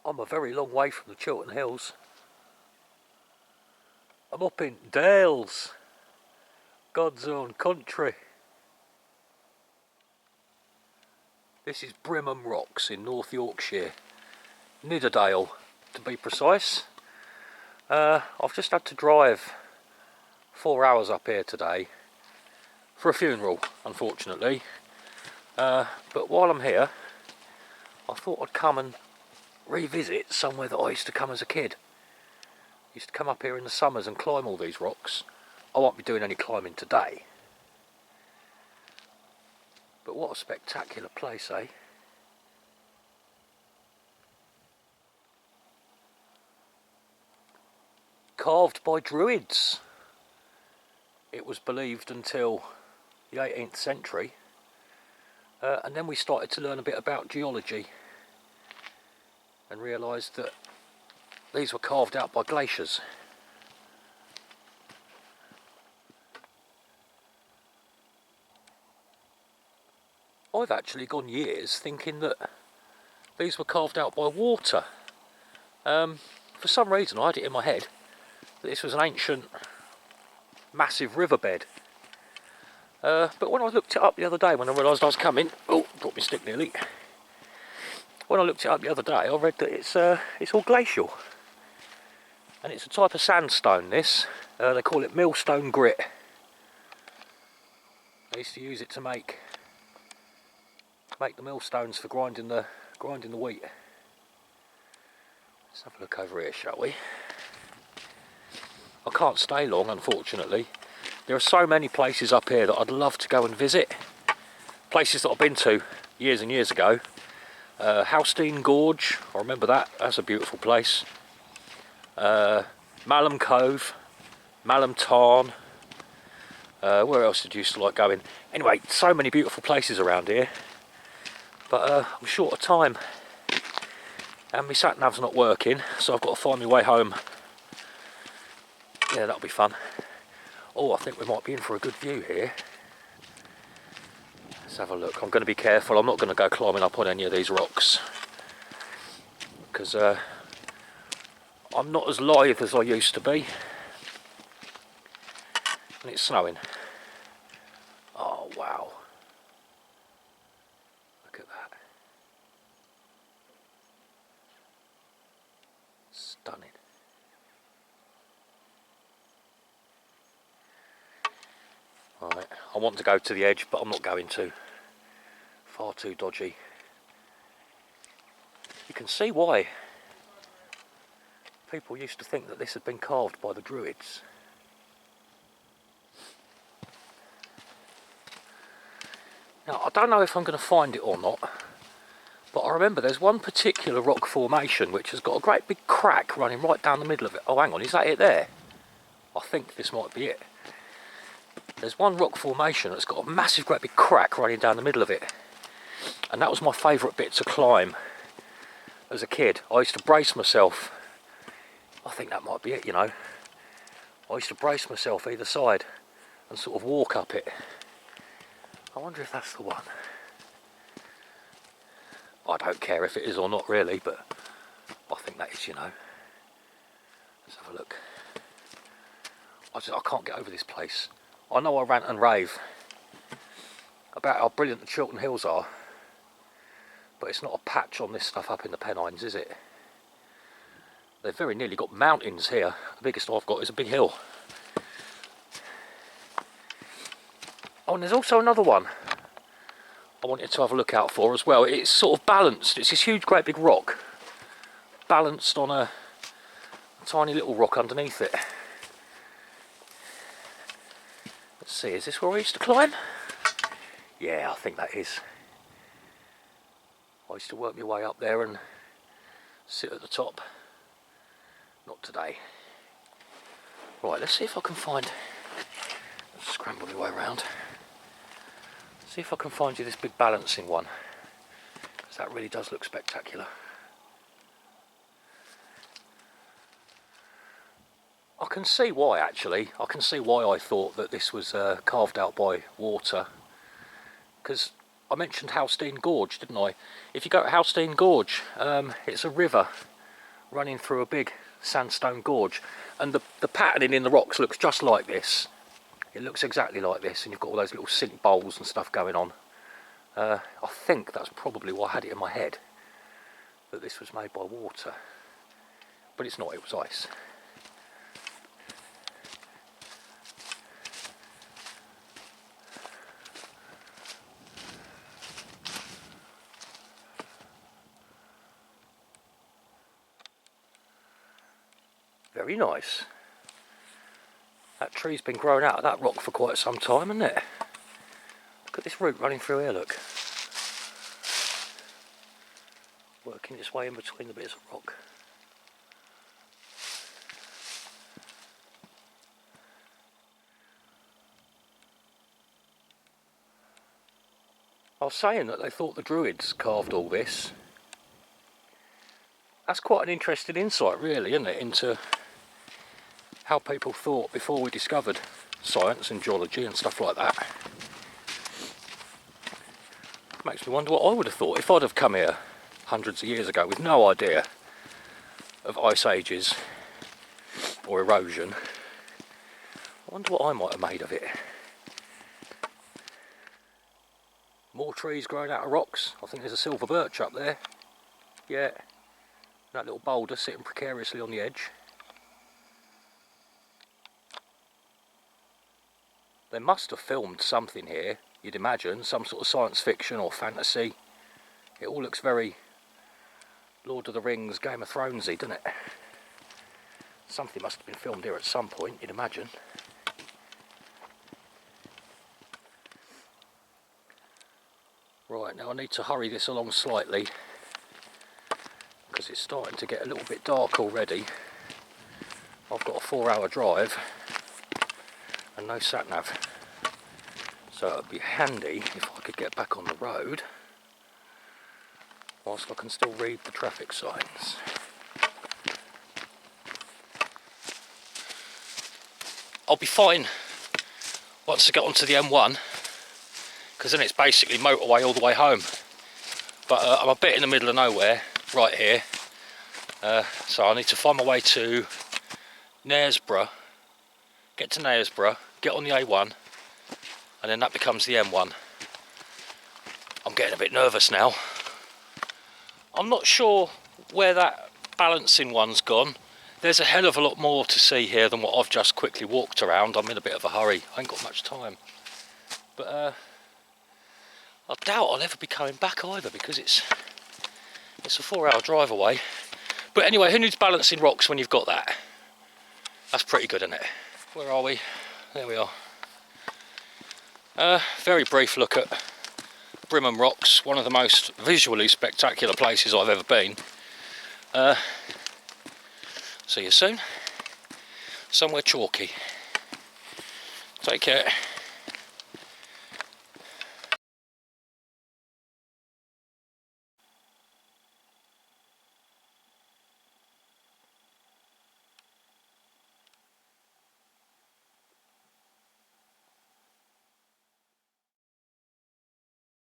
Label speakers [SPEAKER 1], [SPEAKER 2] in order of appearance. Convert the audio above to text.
[SPEAKER 1] I'm a very long way from the Chiltern Hills. I'm up in Dales, God's own country. This is Brimham Rocks in North Yorkshire, Nidderdale to be precise. I've just had to drive 4 hours up here today for a funeral, unfortunately. But while I'm here, I thought I'd come and revisit somewhere that I used to come as a kid. I used to come up here in the summers and climb all these rocks. I won't be doing any climbing today. But what a spectacular place, eh? Carved by Druids. It was believed until the 18th century. And then we started to learn a bit about geology and realised that these were carved out by glaciers. I've actually gone years thinking that these were carved out by water. For some reason I had it in my head that this was an ancient, massive riverbed. But when I looked it up the other day, when I realised I was coming, oh, dropped my stick nearly. When I looked it up the other day, I read that it's all glacial, and it's a type of sandstone. This they call it millstone grit. They used to use it to make the millstones for grinding the wheat. Let's have a look over here, shall we? I can't stay long, unfortunately. There are so many places up here that I'd love to go and visit. Places that I've been to years and years ago. Howstein Gorge, I remember that. That's a beautiful place. Malham Cove, Malham Tarn. Where else did you used to like going? Anyway, so many beautiful places around here. But I'm short of time. And my sat-nav's not working, so I've got to find my way home. Yeah, that'll be fun. Oh, I think we might be in for a good view here. Let's have a look. I'm going to be careful. I'm not going to go climbing up on any of these rocks, because I'm not as lithe as I used to be. And it's snowing. Oh, wow. Look at that. Stunning. Right, I want to go to the edge, but I'm not going to. Far too dodgy. You can see why people used to think that this had been carved by the Druids. Now, I don't know if I'm going to find it or not, but I remember there's one particular rock formation which has got a great big crack running right down the middle of it. Oh, hang on, is that it there? I think this might be it. There's one rock formation that's got a massive great big crack running down the middle of it. And that was my favourite bit to climb as a kid. I used to brace myself. I think that might be it, you know. I used to brace myself either side and sort of walk up it. I wonder if that's the one. I don't care if it is or not really, but I think that is, you know. Let's have a look. I can't get over this place. I know I rant and rave about how brilliant the Chiltern Hills are, but it's not a patch on this stuff up in the Pennines, is it? They've very nearly got mountains here. The biggest I've got is a big hill. Oh, and there's also another one I wanted to have a look out for as well. It's sort of balanced. It's this huge, great big rock, balanced on a tiny little rock underneath it. Let's see, is this where I used to climb? Yeah, I think that is. I used to work my way up there and sit at the top. Not today. Right, let's see if I can find... Let's scramble my way around. See if I can find you this big balancing one, because that really does look spectacular. I can see why, actually. I can see why I thought that this was carved out by water, because I mentioned Howstein Gorge, didn't I? If you go to Howstein Gorge, it's a river running through a big sandstone gorge, and the patterning in the rocks looks just like this. It looks exactly like this, and you've got all those little sink bowls and stuff going on. I think that's probably why I had it in my head, that this was made by water, but it's not, it was ice. Very nice. That tree's been growing out of that rock for quite some time, hasn't it? Look at this root running through here, look. Working its way in between the bits of rock. I was saying that they thought the Druids carved all this. That's quite an interesting insight, really, isn't it, into how people thought before we discovered science and geology and stuff like that. Makes me wonder what I would have thought if I'd have come here hundreds of years ago with no idea of ice ages or erosion. I wonder what I might have made of it. More trees growing out of rocks. I think there's a silver birch up there. Yeah, that little boulder sitting precariously on the edge. They must have filmed something here, you'd imagine, some sort of science fiction or fantasy. It all looks very Lord of the Rings, Game of Thronesy, doesn't it? Something must have been filmed here at some point, you'd imagine. Right, now I need to hurry this along slightly because it's starting to get a little bit dark already. I've got a 4-hour drive and no sat-nav, so it would be handy if I could get back on the road whilst I can still read the traffic signs. I'll be fine once I get onto the M1, because then it's basically motorway all the way home, but I'm a bit in the middle of nowhere right here, so I need to find my way to Knaresborough, get to Knaresborough, get on the A1, and then that becomes the M1. I'm getting a bit nervous now. I'm not sure where that balancing one's gone. There's a hell of a lot more to see here than what I've just quickly walked around. I'm in a bit of a hurry, I ain't got much time. But I doubt I'll ever be coming back either, because it's a 4-hour drive away. But anyway, who needs balancing rocks when you've got that? That's pretty good, isn't it? Where are we? There we are. Very brief look at Brimham Rocks, one of the most visually spectacular places I've ever been. See you soon. Somewhere chalky. Take care.